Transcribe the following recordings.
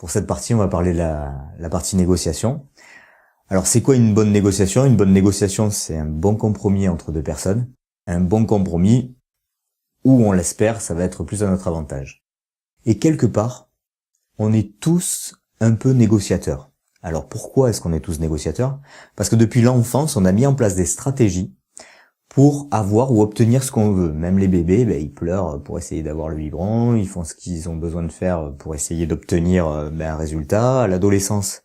Pour cette partie, on va parler de la partie négociation. Alors, c'est quoi une bonne négociation? Une bonne négociation, c'est un bon compromis entre deux personnes. Un bon compromis où, on l'espère, ça va être plus à notre avantage. Et quelque part, on est tous un peu négociateurs. Alors, pourquoi est-ce qu'on est tous négociateurs? Parce que depuis l'enfance, on a mis en place des stratégies pour avoir ou obtenir ce qu'on veut. Même les bébés, ils pleurent pour essayer d'avoir le biberon, ils font ce qu'ils ont besoin de faire pour essayer d'obtenir un résultat. À l'adolescence,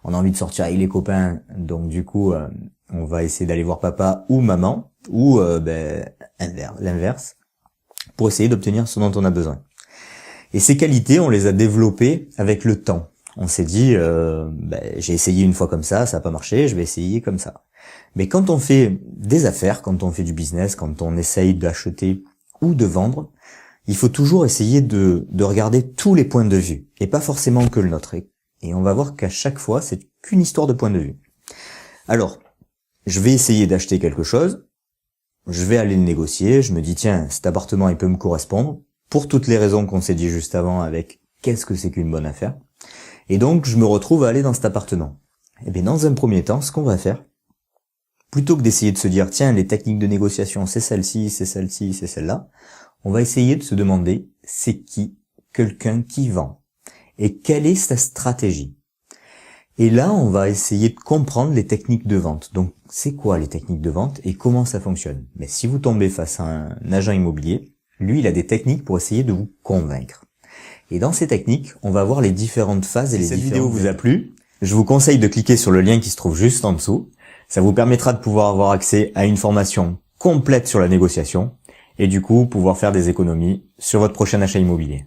on a envie de sortir avec les copains, donc du coup, on va essayer d'aller voir papa ou maman, ou l'inverse, pour essayer d'obtenir ce dont on a besoin. Et ces qualités, on les a développées avec le temps. On s'est dit, j'ai essayé une fois comme ça n'a pas marché, je vais essayer comme ça. Mais quand on fait des affaires, quand on fait du business, quand on essaye d'acheter ou de vendre, il faut toujours essayer de regarder tous les points de vue, et pas forcément que le nôtre. Et on va voir qu'à chaque fois, c'est qu'une histoire de point de vue. Alors, je vais essayer d'acheter quelque chose, je vais aller le négocier, je me dis, tiens, cet appartement, il peut me correspondre, pour toutes les raisons qu'on s'est dit juste avant avec qu'est-ce que c'est qu'une bonne affaire. Et donc, je me retrouve à aller dans cet appartement. Et bien, dans un premier temps, ce qu'on va faire, plutôt que d'essayer de se dire, tiens, les techniques de négociation, c'est celle-ci, c'est celle-ci, c'est celle-là, on va essayer de se demander, c'est qui quelqu'un qui vend? Et quelle est sa stratégie? Et là, on va essayer de comprendre les techniques de vente. Donc, c'est quoi les techniques de vente et comment ça fonctionne? Mais si vous tombez face à un agent immobilier, lui, il a des techniques pour essayer de vous convaincre. Et dans ces techniques, on va voir les différentes phases et les différentes... Si cette vidéo vous a plu, je vous conseille de cliquer sur le lien qui se trouve juste en dessous. Ça vous permettra de pouvoir avoir accès à une formation complète sur la négociation et du coup pouvoir faire des économies sur votre prochain achat immobilier.